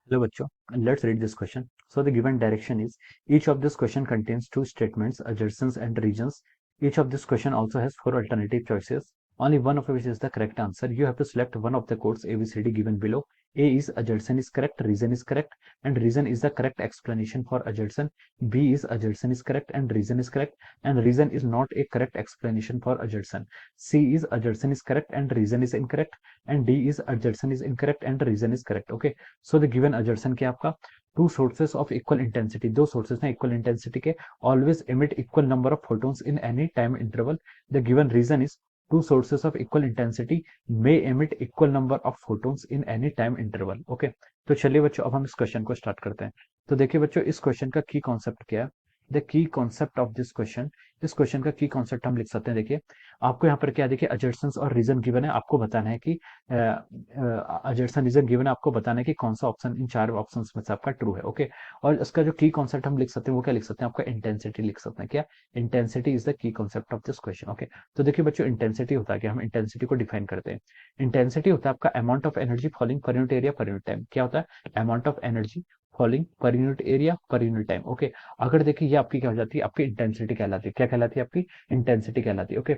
Hello bachcho, let's read this question. So the given direction is each of this question contains two statements, adjacents and regions. Each of this question also has four alternative choices, only one of which is the correct answer. You have to select one of the codes ABCD given below. A is adjacent is correct, reason is correct, and reason is the correct explanation for adjacent. B is adjacent is correct and reason is correct, and reason is not a correct explanation for adjacent. C is adjacent is correct and reason is incorrect, and D is adjacent is incorrect and reason is correct. Okay, so the given assertion क्या आपका two sources of equal intensity, दो sources हैं equal intensity के, always emit equal number of photons in any time interval. The given reason is two sources of equal intensity may emit equal number of photons in any time interval. Okay, तो चलिए बच्चों अब हम इस question को start करते हैं. तो देखिए बच्चों इस क्वेश्चन का की कॉन्सेप्ट क्या है. The key concept of this question, इस क्वेश्चन का की कॉन्सेप्ट हम लिख सकते हैं. देखिए आपको यहाँ पर क्या देखिए अजर्सन्स और रीजन गिवन है, आपको बताना है कि अजर्सन रीजन गिवन है, आपको बताना है कि कौन सा ऑप्शन इन चार ऑप्शन में से आपका ट्रू है. ओके, और इसका जो की कॉन्सेप्ट हम लिख सकते हैं वो क्या लिख सकते हैं, आपका इंटेंसिटी लिख सकते हैं. क्या intensity is the key concept of this question. Okay, तो देखिए बच्चों इंटेंसिटी होता है क्या, हम इंटेंसिटी को डिफाइन करते हैं. इंटेंसिटी होता है आपका amount of energy falling per unit area per unit time. क्या होता है, amount of energy falling per unit area per unit time. Okay, अगर देखिए ये आपकी क्या हो जाती है, आपकी इंटेंसिटी कहलाती है. क्या कहलाती है, आपकी इंटेंसिटी कहलाती है. ओके,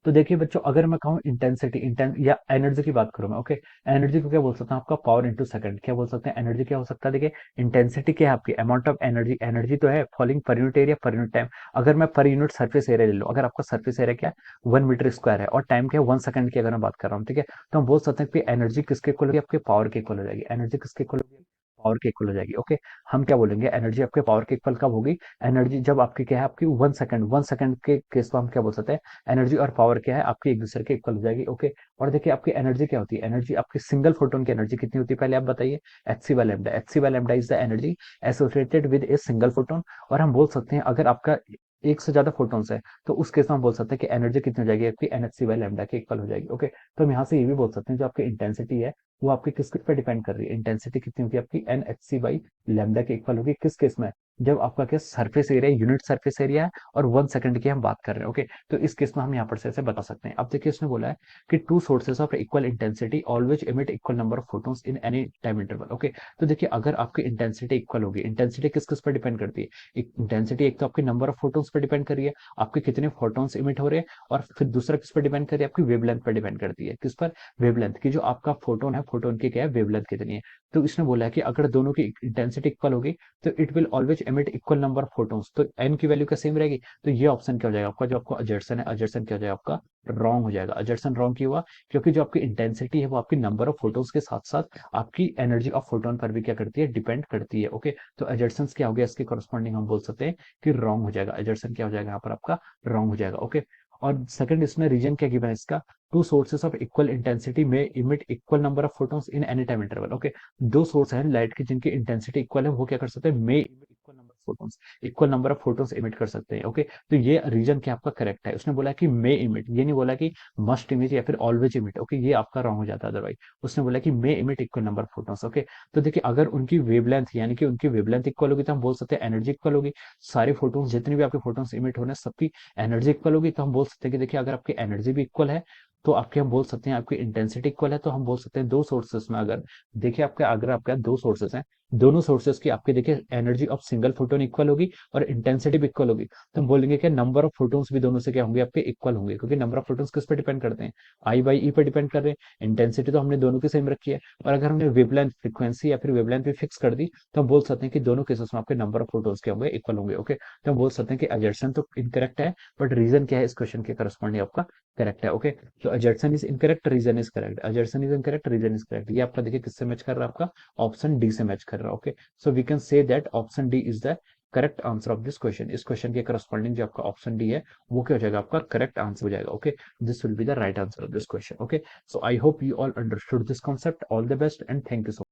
तो देखिए बच्चों अगर मैं कहूँ इंटेंसिटी या एनर्जी की बात करूं मैं. ओके, एनर्जी को क्या बोल सकता हूँ, आपका पावर इनटू सेकंड. क्या बोल सकते हैं, एनर्जी क्या हो सकता है. देखिए इंटेंसिटी क्या है आपकी, अमाउंट ऑफ एनर्जी, एनर्जी तो है falling per unit area per unit time. अगर मैं पर यूनिट सर्फेस एरिया ले लूँ, अगर आपका सर्फेस एरिया क्या है 1 मीटर स्क्वायर है और टाइम क्या है 1 सेकंड की अगर मैं बात कर रहा हूँ, ठीक है, तो हम बोल सकते हैं कि एनर्जी किसके इक्वल होगी, आपके पावर के इक्वल हो जाएगी. एनर्जी किसके इक्वल होगी, पावर के इक्वल हो जाएगी. ओके, हम क्या बोलेंगे एनर्जी आपके पावर के इक्वल कब होगी, एनर्जी जब आपकी क्या है आपकी 1 सेकंड, 1 सेकंड के केस में हम क्या बोल सकते हैं, एनर्जी और पावर क्या है आपकी एक दूसरे के इक्वल हो जाएगी. ओके, और देखिए आपकी एनर्जी क्या होती है, एनर्जी आपकी सिंगल फोटोन की एनर्जी कितनी होती है पहले आप बताइए, HC by lambda. HC by lambda is the energy associated with a single photon. और हम बोल सकते हैं अगर आपका एक से ज्यादा फोटोन्स है तो उस केस में हम बोल सकते हैं कि एनर्जी कितनी हो जाएगी आपकी एनएचसी बाय लैम्डा के इक्वल हो जाएगी. ओके, तो हम यहाँ से ये भी बोल सकते हैं जो आपकी इंटेंसिटी है वो आपकी किस पे डिपेंड कर रही है, इंटेंसिटी कितनी होगी आपकी एनएचसी बाई लैम्डा के इक्वल होगी. किस केस में, जब आपका क्या surface area unit surface area है और 1 सेकंड की हम बात कर रहे हैं. ओके, तो इस केस में हम यहाँ पर से ऐसे बता सकते हैं. अब देखिए इसने बोला है कि to sources of equal intensity always emit equal number of photons in any time interval. Okay, तो देखिए अगर आपकी इंटेंसिटी इक्वल होगी, इंटेंसिटी किस किस पर डिपेंड करती है, इंटेंसिटी एक तो आपकी नंबर ऑफ फोटोन्स पर डिपेंड कर रही है, आपके कितने फोटोन्स इमिट हो रहे हैं, और फिर दूसरा किस पर डिपेंड कर रही है, आपकी वेवलेंथ पर डिपेंड करती है. किस पर, वेवलेंथ की, जो आपका फोटोन है फोटोन की क्या है वेवलेंथ कितनी है. तो इसने बोला है कि अगर दोनों की इंटेंसिटी इक्वल होगी तो it will always emit equal number of photons, तो एन की वैल्यू क्या सेम रहेगी. तो ये ऑप्शन क्या हो जाएगा आपका, जो आपका अजर्सन है, अजर्सन क्या हो जाएगा आपका रॉन्ग हो जाएगा. अजर्सन रॉन्ग क्यों हुआ, क्योंकि जो आपकी इंटेंसिटी है वो आपकी नंबर ऑफ फोटोन्स के साथ साथ आपकी एनर्जी ऑफ फोटोन पर भी क्या करती है, डिपेंड करती है. ओके, तो अजर्सन क्या हो गया, इसके कॉरस्पॉन्डिंग हम बोल सकते हैं कि रॉन्ग हो जाएगा. अजर्सन क्या हो जाएगा यहाँ पर आपका रॉन्ग हो जाएगा. ओके, और सेकंड इसमें रीजन क्या गिवन है इसका, two sources of equal intensity may emit equal number of photons in any time interval. Okay, दो सोर्स है लाइट की जिनकी इंटेंसिटी इक्वल है, वो क्या कर सकते हैं, may emit equal number of photons, equal number of photons emit कर सकते हैं. ओके, तो ये रीजन क्या आपका करेक्ट है. उसने बोला कि मे इमिट, ये नहीं बोला कि मस्ट इमिट या फिर ऑलवेज इमिट. ओके, ये आपका रॉन्ग हो जाता है अदरवाइज. उसने बोला कि may emit equal number of photons. Okay, तो देखिए अगर उनकी वेवलेंथ यानी कि उनकी वेवलेंथ इक्वल होगी तो हम बोल सकते हैं एनर्जी इक्वल होगी. सारे फोटोन्स जितने भी आपके फोटोन्स इमिट हो रहे हैं सबकी एनर्जी इक्वल होगी. तो हम बोल सकते हैं कि देखिए अगर आपकी एनर्जी भी इक्वल है तो आपके हम बोल सकते हैं आपकी इंटेंसिटी इक्वल है. तो हम बोल सकते हैं दो सोर्सेस में अगर देखिए आपके अगर आपके दो सोर्सेस हैं, दोनों सोर्सेस की आपके देखिए energy of single photon equal होगी और इंटेंसिटी भी इक्वल होगी, तो हम बोलेंगे कि नंबर ऑफ फोटोन्स भी दोनों से क्या होंगे आपके इक्वल होंगे, क्योंकि नंबर ऑफ फोटोन्स किस पर डिपेंड करते हैं, आई बाई ई पर डिपेंड कर रहे हैं. इंटेंसिटी तो हमने दोनों की सेम रखी है, और अगर हमने वेवलेंथ फ्रीक्वेंसी या फिर वेवलेंथ भी फिक्स कर दी तो हम बोल सकते हैं कि दोनों केसेस में आपके नंबर ऑफ फोटोन्स क्या होंगे, इक्वल होंगे. ओके, तो हम बोल सकते हैं कि अजर्सन तो इनकरेक्ट है, बट रीजन क्या है इस क्वेश्चन के करस्पॉन्डिंग आपका करेक्ट है. ओके, तो assertion is incorrect, reason is correct. Assertion is incorrect, reason is correct. ये आपका देखिए किससे मैच कर रहा है, आपका ऑप्शन डी से मैच कर रहा है. Okay, so we can say that option D is the correct answer of this question. इस क्वेश्चन के करस्पॉन्डिंग जो आपका ऑप्शन डी है वो क्या हो जाएगा, आपका करेक्ट आंसर हो जाएगा. Okay, this will be the right answer of this question. Okay, so I hope you all understood this concept. All the best and thank you so